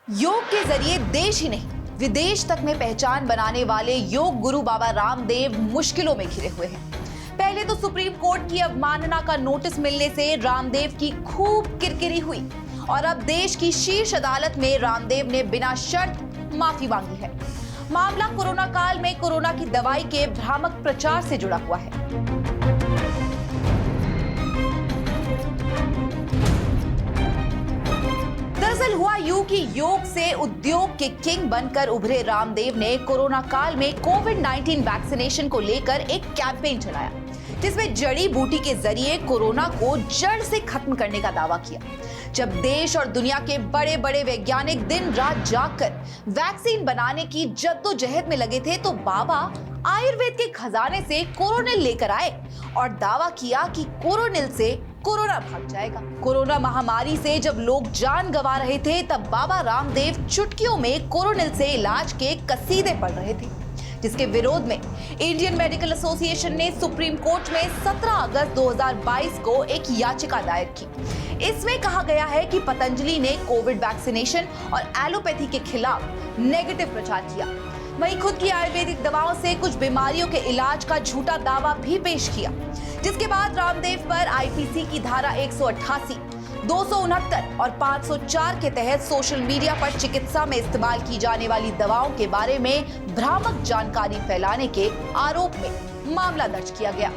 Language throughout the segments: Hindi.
योग के जरिए देश ही नहीं विदेश तक में पहचान बनाने वाले योग गुरु बाबा रामदेव मुश्किलों में घिरे हुए हैं। पहले तो सुप्रीम कोर्ट की अवमानना का नोटिस मिलने से रामदेव की खूब किरकिरी हुई और अब देश की शीर्ष अदालत में रामदेव ने बिना शर्त माफी मांगी है। मामला कोरोना काल में कोरोना की दवाई के भ्रामक प्रचार से जुड़ा हुआ है। दरअसल हुआ यूं कि योग से उद्योग के किंग बनकर उभरे रामदेव ने कोरोना काल में कोविड-19 वैक्सीनेशन को लेकर एक कैंपेन चलाया, जिसमें जड़ी बूटी के जरिए कोरोना को जड़ से खत्म करने का दावा किया। जब देश और दुनिया के बड़े बड़े वैज्ञानिक दिन रात जागकर वैक्सीन बनाने की जद्दोजहद में लगे थे, तो बाबा आयुर्वेद के खजाने से कोरोनिल लेकर आए और दावा किया कि कोरोनिल से कोरोना भाग जाएगा। कोरोना महामारी से जब लोग जान गंवा रहे थे, तब बाबा रामदेव चुटकियों में कोरोनिल से इलाज के कसीदे पढ़ रहे थे, जिसके विरोध में इंडियन मेडिकल एसोसिएशन ने सुप्रीम कोर्ट में 17 अगस्त 2022 को एक याचिका दायर की। इसमें कहा गया है कि पतंजलि ने कोविड वैक्सीनेशन और एलोपैथी के खिलाफ नेगेटिव प्रचार किया। वहीं खुद की आयुर्वेदिक दवाओं से कुछ बीमारियों के इलाज का झूठा दावा भी पेश किया, जिसके बाद रामदेव पर आईपीसी की धारा 188, 269 और 504 के तहत सोशल मीडिया पर चिकित्सा में इस्तेमाल की जाने वाली दवाओं के बारे में भ्रामक जानकारी फैलाने के आरोप में मामला दर्ज किया गया।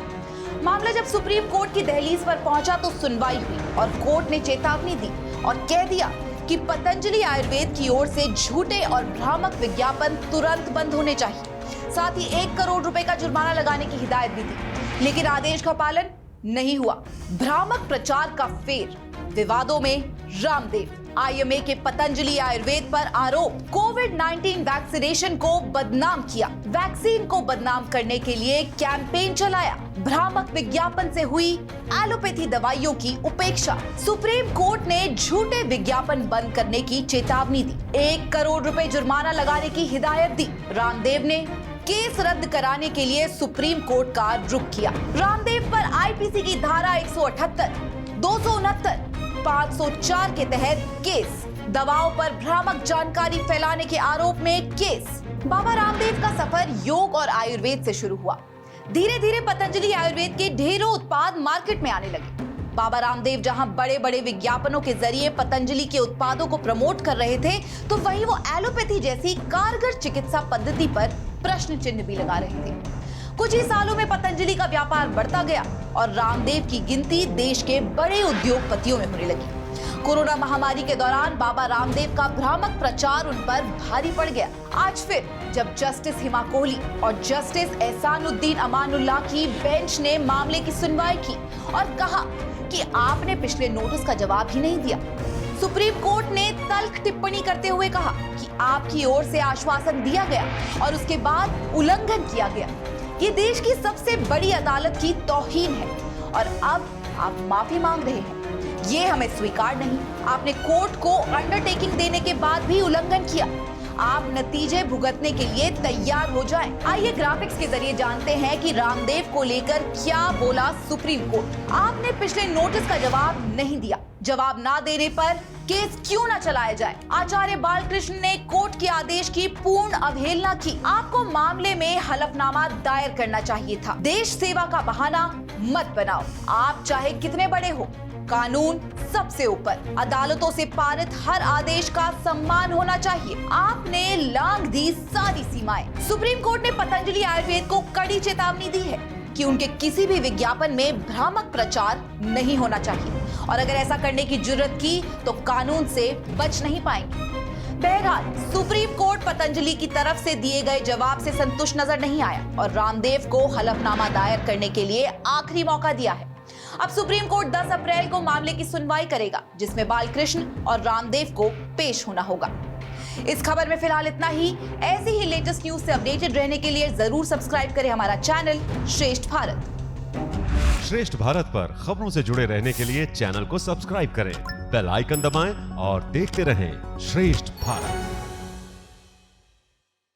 मामला जब सुप्रीम कोर्ट की दहलीज पर पहुंचा तो सुनवाई हुई और कोर्ट ने चेतावनी दी और कह दिया कि पतंजलि आयुर्वेद की ओर से झूठे और भ्रामक विज्ञापन तुरंत बंद होने चाहिए। साथ ही 1 करोड़ रुपए का जुर्माना लगाने की हिदायत भी दी, लेकिन आदेश का पालन नहीं हुआ। भ्रामक प्रचार का फेर, विवादों में रामदेव, आईएमए के पतंजलि आयुर्वेद पर आरोप, कोविड-19 वैक्सीनेशन को बदनाम किया, वैक्सीन को बदनाम करने के लिए कैंपेन चलाया, भ्रामक विज्ञापन से हुई एलोपैथी दवाइयों की उपेक्षा। सुप्रीम कोर्ट ने झूठे विज्ञापन बंद करने की चेतावनी दी, 1 करोड़ रुपए जुर्माना लगाने की हिदायत दी। रामदेव ने केस रद्द कराने के लिए सुप्रीम कोर्ट का रुख किया। रामदेव पर आईपीसी की धारा 178, 269, 504 के तहत केस, दवाओं पर भ्रामक जानकारी फैलाने के आरोप में केस। बाबा रामदेव का सफर योग और आयुर्वेद से शुरू हुआ। धीरे धीरे पतंजलि आयुर्वेद के ढेरों उत्पाद मार्केट में आने लगे। बाबा रामदेव जहां बड़े बड़े विज्ञापनों के जरिए पतंजलि के उत्पादों को प्रमोट कर रहे थे, तो वहीं वो एलोपैथी जैसी कारगर चिकित्सा पद्धति पर प्रश्न चिन्ह भी लगा रहे थे। कुछ ही सालों में पतंजलि का व्यापार बढ़ता गया और रामदेव की गिनती देश के बड़े उद्योगपतियों में होने लगी। कोरोना महामारी के दौरान बाबा रामदेव का भ्रामक प्रचार उन पर भारी पड़ गया। आज फिर जब जस्टिस हिमा कोहली और जस्टिस एहसानुद्दीन अमानुल्लाह की बेंच ने मामले की सुनवाई की और कहा कि आपने पिछले नोटिस का जवाब ही नहीं दिया, सुप्रीम कोर्ट ने तल्ख टिप्पणी करते हुए कहा कि आपकी ओर से आश्वासन दिया गया और उसके बाद उल्लंघन किया गया। ये देश की सबसे बड़ी अदालत की तौहीन है और अब आप माफी मांग रहे हैं। ये हमें स्वीकार नहीं। आपने कोर्ट को अंडरटेकिंग देने के बाद भी उल्लंघन किया। आप नतीजे भुगतने के लिए तैयार हो जाएं। आइए ग्राफिक्स के जरिए जानते हैं कि रामदेव को लेकर क्या बोला सुप्रीम कोर्ट। आपने पिछले नोटिस का जवाब नहीं दिया। जवाब ना देने पर केस क्यों ना चलाया जाए। आचार्य बालकृष्ण ने कोर्ट के आदेश की पूर्ण अवहेलना की। आपको मामले में हलफनामा दायर करना चाहिए था। देश सेवा का बहाना मत बनाओ। आप चाहे कितने बड़े हो, कानून सबसे ऊपर। अदालतों से पारित हर आदेश का सम्मान होना चाहिए। आपने लांघ दी सारी सीमाएं। सुप्रीम कोर्ट ने पतंजलि आयुर्वेद को कड़ी चेतावनी दी है कि उनके किसी भी विज्ञापन में भ्रामक प्रचार नहीं होना चाहिए और अगर ऐसा करने की जुर्रत की तो कानून से बच नहीं पाएंगे। बहरहाल सुप्रीम कोर्ट पतंजलि की तरफ से दिए गए जवाब से संतुष्ट नजर नहीं आया और रामदेव को हलफनामा दायर करने के लिए आखिरी मौका दिया है। अब सुप्रीम कोर्ट 10 अप्रैल को मामले की सुनवाई करेगा, जिसमें बालकृष्ण और रामदेव को पेश होना होगा। इस खबर में फिलहाल इतना ही। ऐसी ही लेटेस्ट न्यूज से अपडेटेड रहने के लिए जरूर सब्सक्राइब करें हमारा चैनल श्रेष्ठ भारत। श्रेष्ठ भारत पर खबरों से जुड़े रहने के लिए चैनल को सब्सक्राइब करें, बेल आइकन दबाएं और देखते रहें श्रेष्ठ भारत।